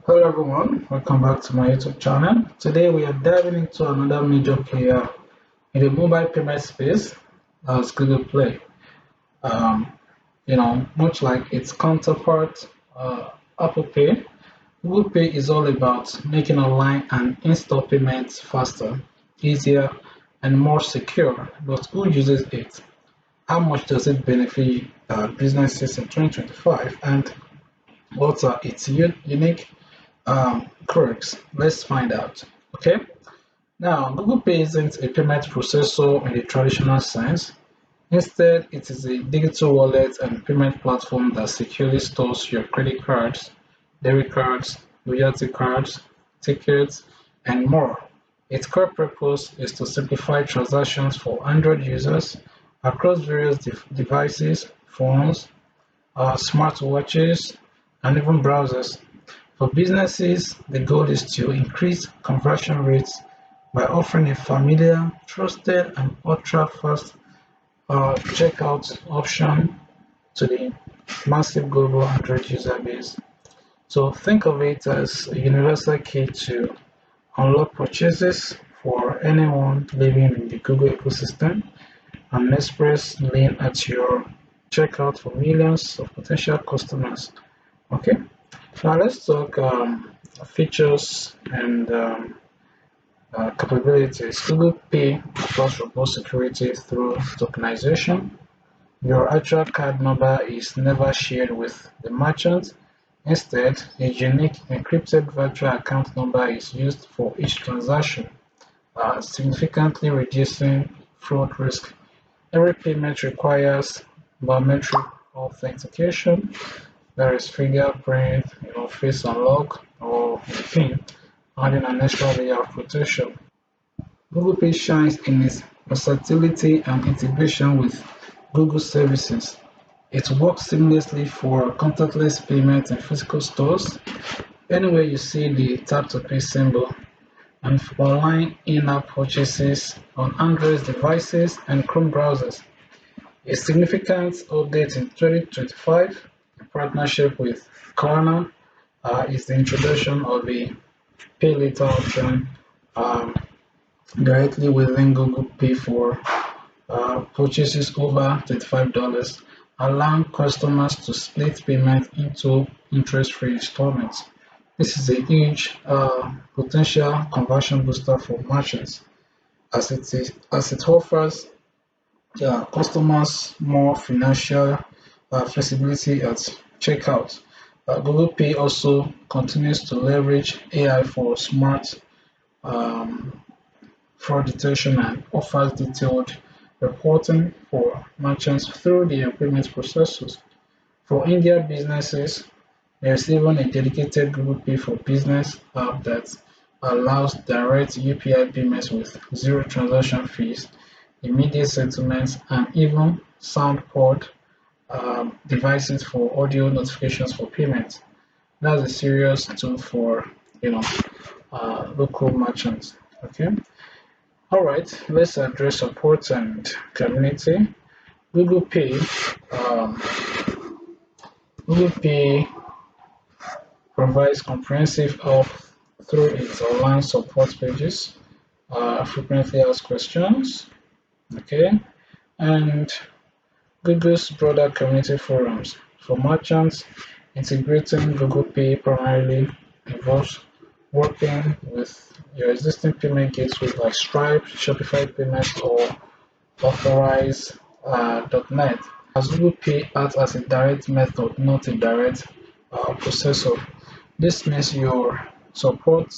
Hello everyone, welcome back to my YouTube channel. Today we are diving into another major player in the mobile payment space, that's Google Play. Um, much like its counterpart, Apple Pay, Google Pay is all about making online and in-store payments faster, easier, and more secure. But who uses it? How much does it benefit businesses in 2025? And what are its unique quirks? Let's find out. Okay. Now, Google Pay isn't a payment processor in the traditional sense. Instead, it is a digital wallet and payment platform that securely stores your credit cards, debit cards, loyalty cards, tickets, and more. Its core purpose is to simplify transactions for Android users across various devices, phones, smartwatches, and even browsers. For businesses, the goal is to increase conversion rates by offering a familiar, trusted, and ultra-fast checkout option to the massive global Android user base. So think of it as a universal key to unlock purchases for anyone living in the Google ecosystem, an express lane at your checkout for millions of potential customers. Okay, now let's talk features and capabilities. Google Pay offers robust security through tokenization. Your actual card number is never shared with the merchant. Instead, a unique encrypted virtual account number is used for each transaction, significantly reducing fraud risk. Every payment requires biometric authentication, there is fingerprint, face unlock, or PIN, adding an extra layer of protection. Google Pay shines in its versatility and integration with Google services. It works seamlessly for contactless payments in physical stores, anywhere you see the tap to pay symbol, and for online in-app purchases on Android devices and Chrome browsers. A significant update in 2025 in partnership with Klarna is the introduction of a pay later option um, directly within Google Pay for purchases over $35, allowing customers to split payment into interest-free installments. This is a huge potential conversion booster for merchants as it offers customers more financial flexibility at checkout. Google Pay also continues to leverage AI for smart um, fraud detection and offers detailed reporting for merchants through their payment processors. For India businesses, there's even a dedicated Google Pay for Business app that allows direct UPI payments with zero transaction fees, immediate settlements, and even soundboard devices for audio notifications for payments. That's a serious tool for you know local merchants. Okay. All right. Let's address support and community. Google Pay. Um, Google Pay provides comprehensive help through its online support pages, frequently asked questions, okay, and Google's broader community forums. For merchants, integrating Google Pay primarily involves working with your existing payment gateways like Stripe, Shopify Payments, or Authorize.net, as Google Pay acts as a direct method, not a direct processor. This means your support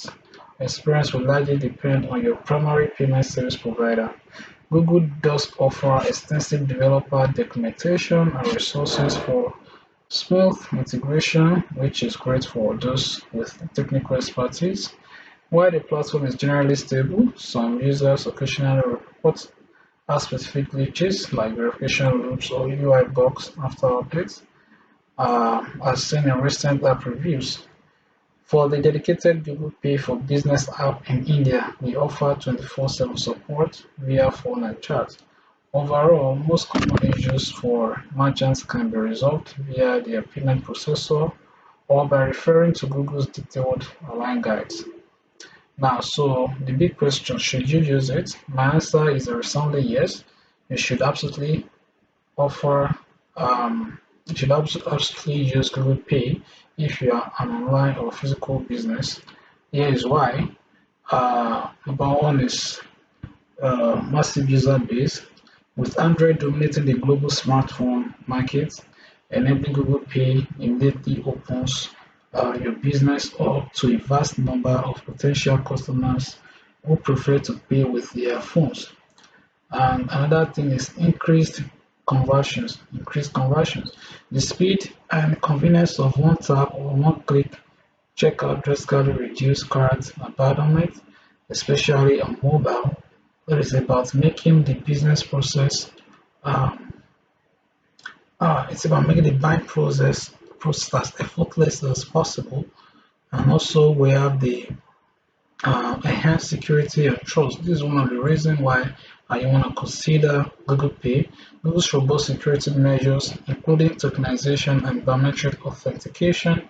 experience will largely depend on your primary payment service provider. Google does offer extensive developer documentation and resources for smooth integration, which is great for those with technical expertise. While the platform is generally stable, some users occasionally report specific glitches like verification loops or UI bugs after updates, as seen in recent app reviews. For the dedicated Google Pay for Business app in India, we offer 24/7 support via phone and chat. Overall, most common issues for merchants can be resolved via their payment processor or by referring to Google's detailed online guides. Now, so the big question, should you use it? My answer is a resounding yes. You should absolutely offer, you should absolutely use Google Pay if you are an online or physical business. Here is why. Number one is massive user base, with Android dominating the global smartphone market. Enabling Google Pay immediately opens your business up to a vast number of potential customers who prefer to pay with their phones. And another thing is increased conversions. Increased conversions. The speed and convenience of one tap or one click checkout drastically reduce cart abandonment, especially on mobile. That is about making the business process. Um, it's about making the buying process as effortless as possible, and also we have the enhanced security and trust. This is one of the reasons why you want to consider Google Pay. Google's robust security measures, including tokenization and biometric authentication,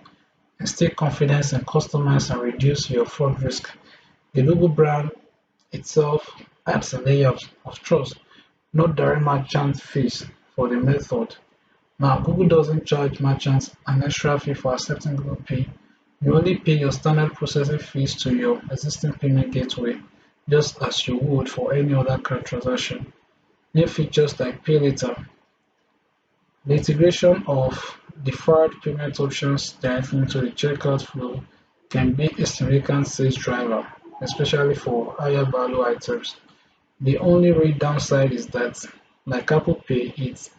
instill confidence in customers and reduce your fraud risk. The Google brand itself adds a layer of trust, not direct merchant fees for the method. Now, Google doesn't charge merchants an extra fee for accepting Google Pay. You only pay your standard processing fees to your existing payment gateway, just as you would for any other card transaction. New features like Pay Later. The integration of deferred payment options directly into the checkout flow can be a significant sales driver, especially for higher value items. The only real downside is that, like Apple Pay, it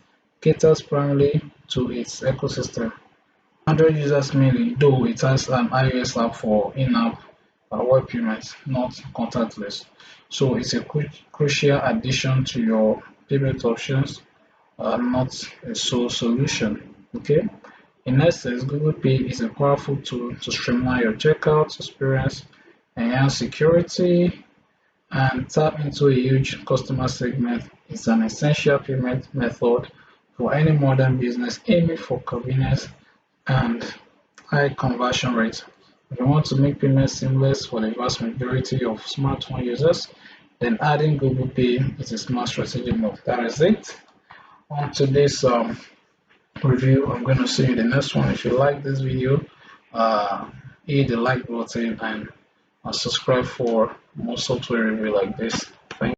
caters primarily to its ecosystem. Android users mainly, though it has an iOS app for in-app web payments, not contactless. So it's a crucial addition to your payment options, not a sole solution. Okay. In essence, Google Pay is a powerful tool to streamline your checkout experience, enhance security, and tap into a huge customer segment. It's an essential payment method for any modern business aiming for convenience and high conversion rates. If you want to make payments seamless for the vast majority of smartphone users, then adding Google Pay is a smart strategic move. That is it on today's review. I'm going to see you in the next one. If you like this video, uh, hit the like button and subscribe for more software review like this.